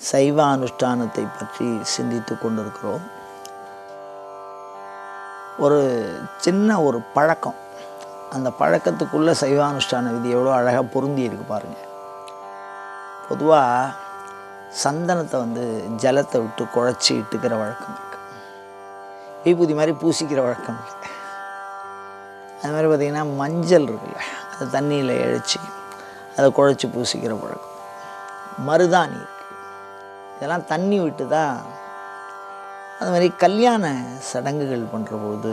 சைவ அனுஷ்டானத்தை பற்றி சிந்தித்து கொண்டிருக்கிறோம். ஒரு சின்ன ஒரு பழக்கம், அந்த பழக்கத்துக்குள்ளே சைவானுஷ்டான விதி எவ்வளோ அழகாக பொருந்தி இருக்கு பாருங்கள். பொதுவாக சந்தனத்தை ஜலத்தை விட்டு குழச்சி இட்டுக்கிற வழக்கம் இருக்குது. விபூதி மாதிரி பூசிக்கிற வழக்கம் இல்லை. அது மாதிரி பார்த்திங்கன்னா மஞ்சள் இருக்குல்ல, அது தண்ணியில் இழைச்சி அதை குழச்சி பூசிக்கிற வழக்கம். மருதாணி இருக்குது, இதெல்லாம் தண்ணி விட்டு தான். அது மாதிரி கல்யாண சடங்குகள் பண்ணுறபோது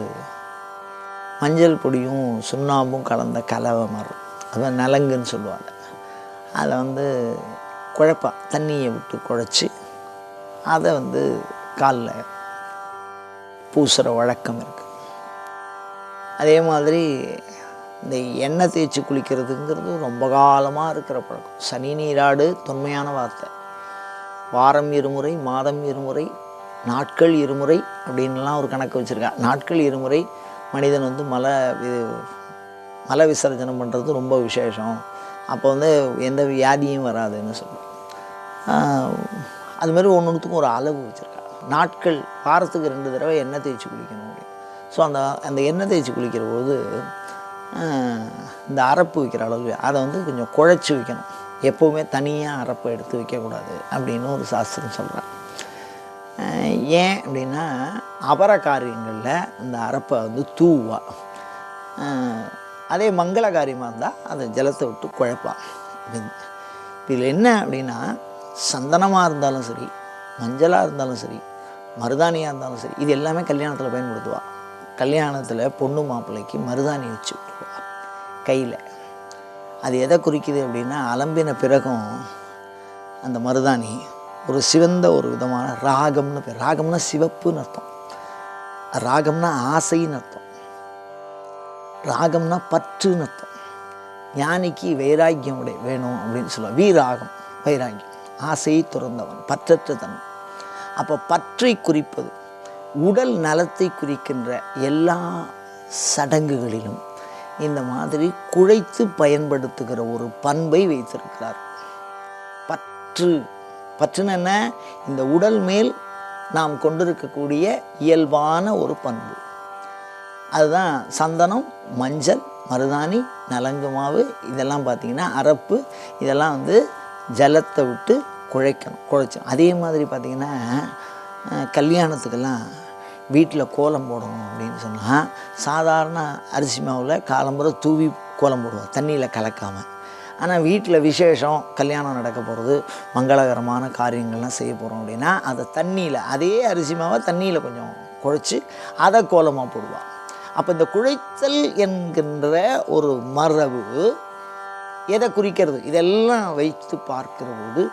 மஞ்சள் பொடியும் சுண்ணாம்பும் கலந்த கலவை மாதிரி, அது நலங்குன்னு சொல்லுவாங்க. அதை குழப்பா தண்ணியை விட்டு குழச்சி அதை காலில் பூசுகிற வழக்கம் இருக்குது. அதே மாதிரி இந்த எண்ணெய் தேய்ச்சி குளிக்கிறதுங்கிறது ரொம்ப காலமாக இருக்கிற பழக்கம். சனி நீராடு தொன்மையான வார்த்தை. வாரம் இருமுறை, மாதம் இருமுறை, நாட்கள் இருமுறை அப்படின்லாம் ஒரு கணக்கு வச்சுருக்கேன். நாட்கள் இருமுறை மனிதன் மல விசர்ஜனம் பண்ணுறது ரொம்ப விசேஷம். அப்போ எந்த வியாதியும் வராதுன்னு சொல்லுவோம். அதுமாதிரி ஒன்றுத்துக்கும் ஒரு அளவு வச்சுருக்கேன். நாட்கள், வாரத்துக்கு 2 தடவை எண்ணெய் தேய்ச்சி குளிக்கணும் அப்படின்னு. ஸோ அந்த எண்ணெய் தேய்ச்சி குளிக்கிற போது இந்த அரப்பு வைக்கிற அளவு அதை கொஞ்சம் குழைச்சி வைக்கணும். எப்போவுமே தனியாக அரப்பை எடுத்து வைக்கக்கூடாது அப்படின்னு ஒரு சாஸ்திரம் சொல்கிறேன். ஏன் அப்படின்னா அபர காரியங்களில் அந்த அரப்பை தூவா. அதே மங்கள காரியமாக இருந்தால் அதை ஜலத்தை விட்டு குழப்பா. இதில் என்ன அப்படின்னா, சந்தனமாக இருந்தாலும் சரி, மஞ்சளாக இருந்தாலும் சரி, மருதாணியாக இருந்தாலும் சரி, இது எல்லாமே கல்யாணத்தில் பயன்படுத்துவா. கல்யாணத்தில் பொண்ணு மாப்பிள்ளைக்கு மருதாணி வச்சு விட்டுருவா கையில். அது எதை குறிக்குது அப்படின்னா, அலம்பின பிறகும் அந்த மருதாணி ஒரு சிவந்த ஒரு விதமான ராகம்னு பேர். ராகம்னா சிவப்புன்னு அர்த்தம். ராகம்னா ஆசைன்னு அர்த்தம். ராகம்னா பற்றுன்னு அர்த்தம். ஞானிக்கு வைராக்கியம் வேணும் அப்படின்னு சொல்லுவாள். வீராகம் வைராக்கியம், ஆசையை துறந்தவன், பற்றற்ற தன்மை. அப்போ பற்றை குறிப்பது, உடல் நலத்தை குறிக்கின்ற எல்லா சடங்குகளிலும் இந்த மாதிரி குழைத்து பயன்படுத்துகிற ஒரு பண்பை வைத்திருக்கிறார். பற்றுன்னு என்ன? இந்த உடல் மேல் நாம் கொண்டிருக்கக்கூடிய இயல்பான ஒரு பண்பு. அதுதான் சந்தனம், மஞ்சள், மருதாணி, நலங்கு மாவு, இதெல்லாம் பார்த்திங்கன்னா அரப்பு, இதெல்லாம் ஜலத்தை விட்டு குழைச்சோம். அதே மாதிரி பார்த்திங்கன்னா கல்யாணத்துக்கெல்லாம் வீட்டில் கோலம் போடணும் அப்படின்னு சொன்னால் சாதாரண அரிசி மாவில் காலம்புரை தூவி கோலம் போடுவோம், தண்ணியில் கலக்காமல். ஆனால் வீட்டில் விசேஷம், கல்யாணம் நடக்க போகிறது, மங்களகரமான காரியங்கள்லாம் செய்ய போகிறோம் அப்படின்னா அதை தண்ணியில், அதே அரிசி மாவை தண்ணியில் கொஞ்சம் குழைச்சி அதை கோலமாக போடுவாள். அப்போ இந்த குழைத்தல் என்கின்ற ஒரு மரபு எதை குறிக்கிறது? இதெல்லாம் வைத்து பார்க்கிற போது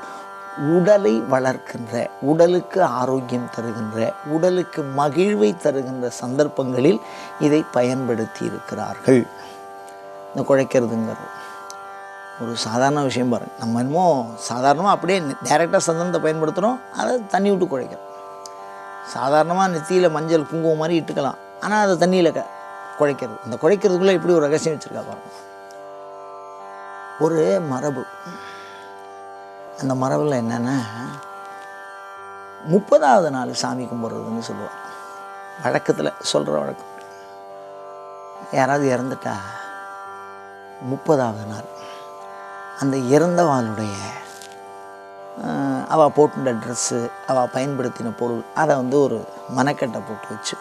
உடலை வளர்க்கின்ற, உடலுக்கு ஆரோக்கியம் தருகின்ற, உடலுக்கு மகிழ்வை தருகின்ற சந்தர்ப்பங்களில் இதை பயன்படுத்தி இருக்கிறார்கள். இந்த குழைக்கிறதுங்கிறது ஒரு சாதாரண விஷயம் பாருங்கள். நம்ம என்னமோ சாதாரணமாக அப்படியே டைரெக்டாக சந்தனத்தை பயன்படுத்துகிறோம், அதை தண்ணி விட்டு குழைக்கிறோம். சாதாரணமாக நெத்தியில் மஞ்சள் குங்குமம் மாதிரி இட்டுக்கலாம், ஆனால் அதை தண்ணியில் குழைக்கிறது. அந்த குழைக்கிறதுக்குள்ளே இப்படி ஒரு ரகசியம் வச்சுருக்கா பாருங்க. ஒரு மரபு. அந்த மரபில் என்னென்னா 30வது நாள் சாமி கும்பிட்றதுன்னு சொல்லுவாள். வழக்கத்தில் சொல்கிற வழக்கம். யாராவது இறந்துட்டா 30வது நாள் அந்த இறந்தவாளுடைய அவள் போட்டுட்ட ட்ரெஸ்ஸு, அவள் பயன்படுத்தின பொருள், அதை ஒரு மனக்கட்டை போட்டு வச்சு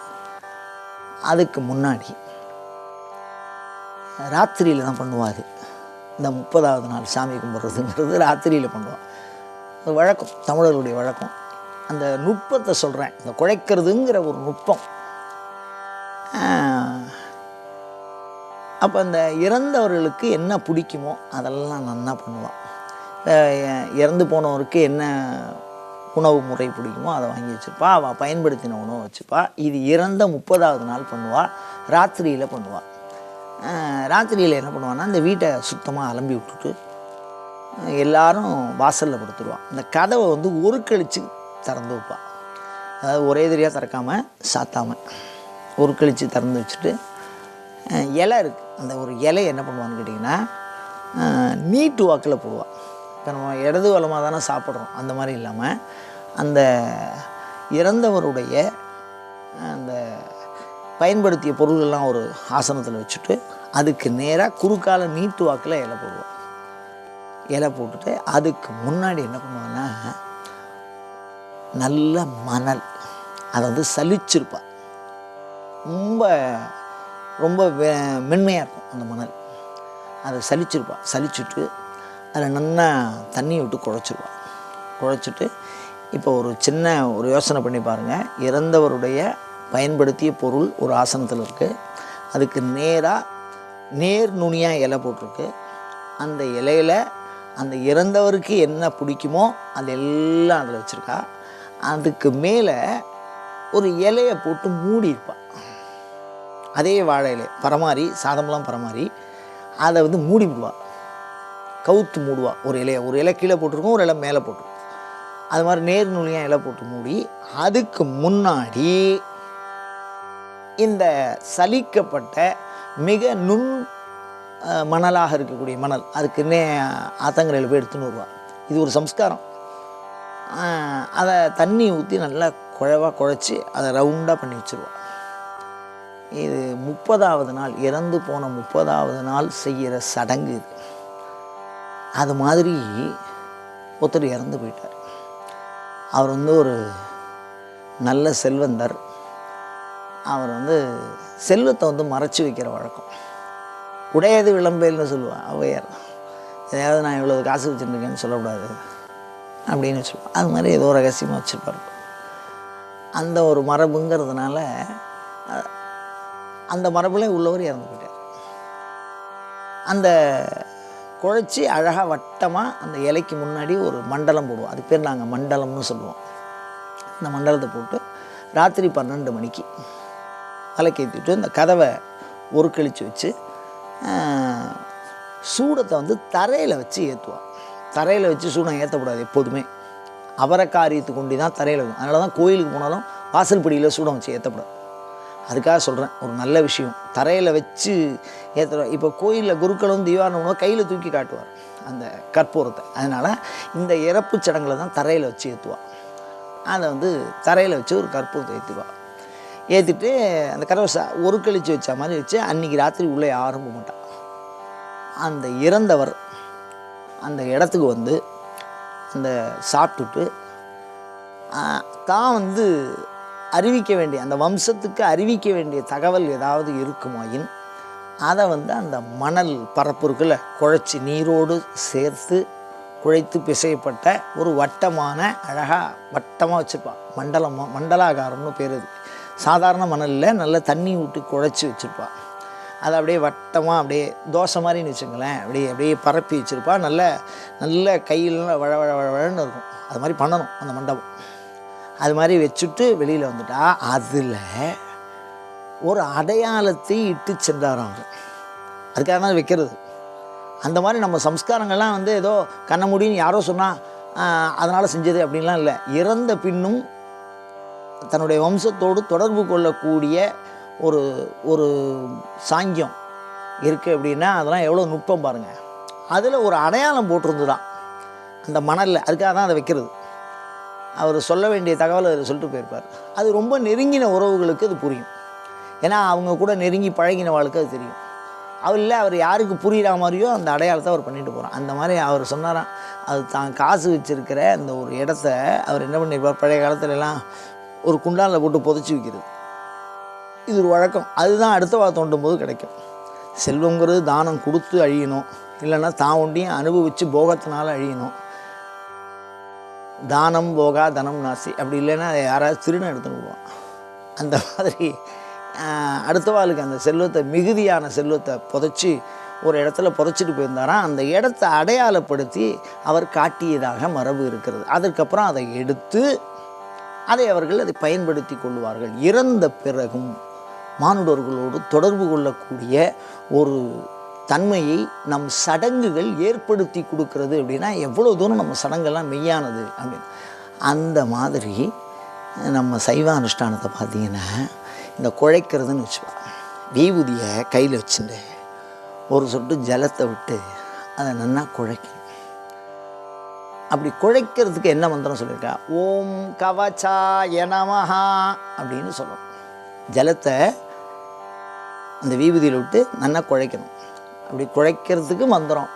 அதுக்கு முன்னாடி ராத்திரியில் தான் பண்ணுவாள். இந்த 30வது நாள் சாமி கும்பிட்றதுங்கிறது ராத்திரியில் பண்ணுவாள். அது வழக்கம், தமிழர்களுடைய வழக்கம். அந்த நுட்பத்தை சொல்கிறேன், இந்த குழைக்கிறதுங்கிற ஒரு நுட்பம். அப்போ அந்த இறந்தவர்களுக்கு என்ன பிடிக்குமோ அதெல்லாம் நன்னா பண்ணுவாள். இறந்து போனவருக்கு என்ன உணவு முறை பிடிக்குமோ அதை வாங்கி வச்சுருப்பா. அவள் பயன்படுத்தின உணவை வச்சுப்பா. இது இறந்த 30வது நாள் பண்ணுவாள். ராத்திரியில் பண்ணுவாள். ராத்திரியில் என்ன பண்ணுவான்னா, இந்த வீட்டை சுத்தமாக அலம்பி விட்டுட்டு எல்லாரும் வாசலில் படுத்துருவான். இந்த கதவை ஒரு கழிச்சு திறந்து வைப்பாள். அதாவது ஒரே தெரியாக திறக்காமல் சாத்தாமல் ஒரு கழிச்சு திறந்து வச்சுட்டு இலை இருக்குது, அந்த ஒரு இலையை என்ன பண்ணுவான்னு கேட்டிங்கன்னா நீட்டு வாக்கில் போடுவாள். இப்போ நம்ம இடது வலமாக தானே சாப்பிட்றோம், அந்த மாதிரி இல்லாமல் அந்த இறந்தவருடைய அந்த பயன்படுத்திய பொருள்கள்லாம் ஒரு ஆசனத்தில் வச்சுட்டு அதுக்கு நேராக குறுக்கால நீட்டு வாக்கில் இலை போடுவோம். இலை போட்டுட்டு அதுக்கு முன்னாடி என்ன பண்ணுவாங்கன்னா நல்ல மணல், அதை வந்து சலிச்சிருப்பா, ரொம்ப ரொம்ப மென்மையாக இருக்கும் அந்த மணல். அதை சலிச்சிருப்பா. சலிச்சுட்டு அதில் நல்லா தண்ணியை விட்டு குழைச்சிருவா. குழைச்சிட்டு இப்போ ஒரு சின்ன ஒரு யோசனை பண்ணி பாருங்கள். இறந்தவருடைய பயன்படுத்திய பொருள் ஒரு ஆசனத்தில் இருக்குது, அதுக்கு நேர் நுனியாக இலை போட்டிருக்கு. அந்த இலையில் அந்த இறந்தவருக்கு என்ன பிடிக்குமோ அது எல்லாம் அதில் வச்சுருக்கா. அதுக்கு மேலே ஒரு இலையை போட்டு மூடி இருப்பாள். அதே வாழை இலை பரமாறி, சாதமெல்லாம் பரமாறி அதை வந்து மூடி விடுவாள், கவுத்து மூடுவா. ஒரு இலை கீழே போட்டிருக்கோம், ஒரு இலை மேலே போட்டிருக்கோம். அது மாதிரி நேர் நுனியாக இலை போட்டு மூடி அதுக்கு முன்னாடி இந்த சலிக்கப்பட்ட மிக நுண் மணலாக இருக்கக்கூடிய மணல், அதுக்குன்னே ஆத்தங்கரையில் போய் எடுத்துன்னு வருவாள். இது ஒரு சம்ஸ்காரம். அதை தண்ணி ஊற்றி நல்லா குழவாக குழைச்சி அதை ரவுண்டாக பண்ணி வச்சுருவாள். இது 30வது நாள், இறந்து போன 30வது நாள் செய்கிற சடங்கு இது. அது மாதிரி ஒருத்தர் இறந்து போயிட்டார். அவர் வந்து ஒரு நல்ல செல்வந்தர். அவர் வந்து செல்வத்தை வந்து மறைச்சி வைக்கிற வழக்கம். உடையது விளம்பேல்னு சொல்லுவாள் ஔவையார். எதையாவது நான் இவ்வளோ காசு வச்சுருக்கேன்னு சொல்லக்கூடாது அப்படின்னு சொல்லுவாள். அது மாதிரி ஏதோ ரகசியமாக வச்சுருப்பார். அந்த ஒரு மரபுங்கிறதுனால அந்த மரபுல உள்ளவர் இறந்து போயிட்டார். அந்த குழைச்சி அழகாக வட்டமாக அந்த இலைக்கு முன்னாடி ஒரு மண்டலம் போடுவோம். அது பேர் நாங்கள் மண்டலம்னு சொல்லுவோம். இந்த மண்டலத்தை போட்டு ராத்திரி 12 மணிக்கு விளக்கேற்றிட்டு இந்த கதவை ஒரு கழித்து வச்சு சூடத்தை வந்து தரையில் வச்சு ஏற்றுவாள். தரையில் வச்சு சூடம் ஏற்றக்கூடாது எப்போதுமே. அவரை காரியத்துக்கு கொண்டு தான் தரையில் இருக்கும். அதனால தான் கோயிலுக்கு போனாலும் வாசல் படியில் சூடம் வச்சு ஏற்றக்கூடாது. அதுக்காக சொல்கிறேன், ஒரு நல்ல விஷயம் தரையில் வச்சு ஏற்றுவார். இப்போ கோயிலில் குருக்களும் தீவாரணம் கையில் தூக்கி காட்டுவார் அந்த கற்பூரத்தை. அதனால் இந்த இறப்பு சடங்கில் தான் தரையில் வச்சு ஏற்றுவாள். அதை வந்து தரையில் வச்சு ஒரு கற்பூரத்தை ஏற்றுவாள். ஏற்றிட்டு அந்த கதவை ஒரு கழித்து வச்ச மாதிரி வச்சு அன்றைக்கி ராத்திரி உள்ளே யாரும் போக மாட்டாள். அந்த இறந்தவர் அந்த இடத்துக்கு வந்து அந்த சாப்பிட்டுட்டு தான் வந்து அறிவிக்க வேண்டிய, அந்த வம்சத்துக்கு அறிவிக்க வேண்டிய தகவல் ஏதாவது இருக்குமாயின் அதை வந்து அந்த மணல் பரப்பு இருக்குல்ல, குழைச்சி நீரோடு சேர்த்து குழைத்து பிசையப்பட்ட ஒரு வட்டமான அழகாக வட்டமாக வச்சுருப்பாள். மண்டலாகாரம்னு பேர். அது சாதாரண மணலில் நல்ல தண்ணி விட்டு குழைச்சி வச்சுருப்பாள். அதை அப்படியே வட்டமாக அப்படியே தோசை மாதிரின்னு வச்சுங்களேன், அப்படியே பரப்பி வச்சுருப்பா. நல்ல கையிலலாம் வழன்னு இருக்கும். அது மாதிரி பண்ணணும் அந்த மண்டபம். அது மாதிரி வச்சுட்டு வெளியில் வந்துட்டா அதில் ஒரு அடையாளத்தை இட்டு சென்றாராம் அவர். அதுக்காக தான் வைக்கிறது. அந்த மாதிரி நம்ம சம்ஸ்காரங்கள்லாம் வந்து ஏதோ கண்ண முடின்னு யாரோ சொன்னால் அதனால் செஞ்சது அப்படின்லாம் இல்லை. இறந்த பின்னும் தன்னுடைய வம்சத்தோடு தொடர்பு கொள்ளக்கூடிய ஒரு சாங்கியம் இருக்குது அப்படின்னா அதெல்லாம் எவ்வளோ நுட்பம் பாருங்கள். அதில் ஒரு அடையாளம் போட்டிருந்துதான் அந்த மணலில். அதுக்காக தான் அதை வைக்கிறது. அவர் சொல்ல வேண்டிய தகவலை அதில் சொல்லிட்டு போயிருப்பார். அது ரொம்ப நெருங்கின உறவுகளுக்கு அது புரியும். ஏன்னா அவங்க கூட நெருங்கி பழகினவாளுக்கு அது தெரியும். அவர் யாருக்கு புரிகிற மாதிரியோ அந்த அடையாளத்தை அவர் பண்ணிட்டு போகிறார். அந்த மாதிரி அவர் சொன்னாராம், அது தான் காசு வச்சுருக்கிற அந்த ஒரு இடத்த அவர் என்ன பண்ணியிருப்பார், பழைய காலத்துலலாம் ஒரு குண்டானில் போட்டு புதைச்சி வைக்கிறது. இது ஒரு வழக்கம். அதுதான் அடுத்தவா தோண்டும் போது கிடைக்கும். செல்வங்கிறது தானம் கொடுத்து அழியணும், இல்லைன்னா தான் ஒண்டியும் அனுபவித்து போகத்தினால அழியணும். தானம் போகா தனம் நாசி. அப்படி இல்லைன்னா யாராவது திருடன் எடுத்துன்னு போவான். அந்த மாதிரி அடுத்தவாளுக்கு அந்த செல்வத்தை, மிகுதியான செல்வத்தை புதைச்சி ஒரு இடத்துல புதைச்சிட்டு போயிருந்தாராம். அந்த இடத்த அடையாளப்படுத்தி அவர் காட்டியதாக மரபு இருக்கிறது. அதற்கப்புறம் அதை எடுத்து அதை பயன்படுத்தி கொள்வார்கள். இறந்த பிறகும் மானுடர்களோடு தொடர்பு கொள்ளக்கூடிய ஒரு தன்மையை நம் சடங்குகள் ஏற்படுத்தி கொடுக்கறது. அப்படின்னா எவ்வளோ தூரம் நம்ம சடங்கெல்லாம் மெய்யானது அப்படின்னு. அந்த மாதிரி நம்ம சைவ அனுஷ்டானத்தை பார்த்திங்கன்னா இந்த குழைக்கிறதுன்னு வச்சுப்பா. விபூதியை கையில் வச்சுட்டு ஒரு சொட்டு ஜலத்தை விட்டு அதை நல்லா குழைக்கணும். அப்படி குழைக்கிறதுக்கு என்ன மந்திரம் சொல்லியிருக்கா? ஓம் கவச்சாய நமஹா அப்படின்னு சொல்லணும். ஜலத்தை அந்த விபூதியில் விட்டு நல்லா குழைக்கணும். அப்படி குழைக்கிறதுக்கு மந்திரம்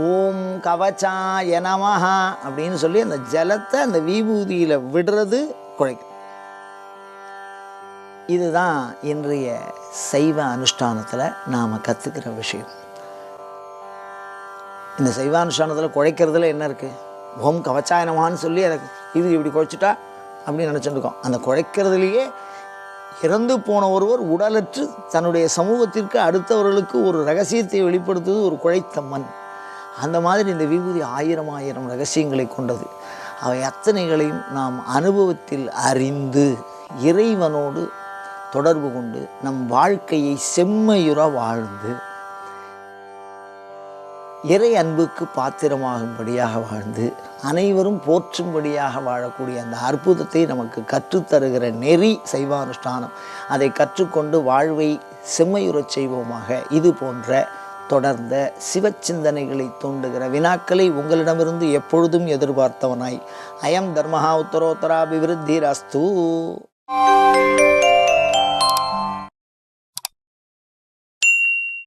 ஓம் கவச்சாய நமஹா அப்படின்னு சொல்லி அந்த ஜலத்தை அந்த விபூதியில் விடுறது குழைக்கணும். இதுதான் இன்றைய சைவ அனுஷ்டானத்தில் நாம் கற்றுக்கிற விஷயம். இந்த சைவானுஷ்டானத்தில் குழைக்கிறதுல என்ன இருக்குது? ஓம் கவச்சாய நமஹான்னு சொல்லி அதை இப்படி குழைச்சிட்டா அப்படின்னு நினச்சிட்டுருக்கோம். அந்த குழைக்கிறதுலையே இறந்து போன ஒருவர் உடலற்று தன்னுடைய சமூகத்திற்கு அடுத்தவர்களுக்கு ஒரு ரகசியத்தை வெளிப்படுத்துவது ஒரு குழைத்த மண். அந்த மாதிரி இந்த விபூதி 1000 ரகசியங்களை கொண்டது. அவை அத்தனைகளையும் நாம் அனுபவத்தில் அறிந்து இறைவனோடு தொடர்பு கொண்டு நம் வாழ்க்கையை செம்மையுற வாழ்ந்து இறை அன்புக்கு பாத்திரமாகும்படியாக வாழ்ந்து அனைவரும் போற்றும்படியாக வாழக்கூடிய அந்த அற்புதத்தை நமக்கு கற்றுத்தருகிற நெறி சைவானுஷ்டானம். அதை கற்றுக்கொண்டு வாழ்வை செம்மையுறச் செய்வோமாக. இது போன்ற தொடர்ந்த சிவச்சிந்தனைகளை தூண்டுகிற வினாக்களை உங்களிடமிருந்து எப்பொழுதும் எதிர்பார்த்தவனாய் அயம் தர்மஹா உத்தரோத்தராபிவிருத்திரஸ்து.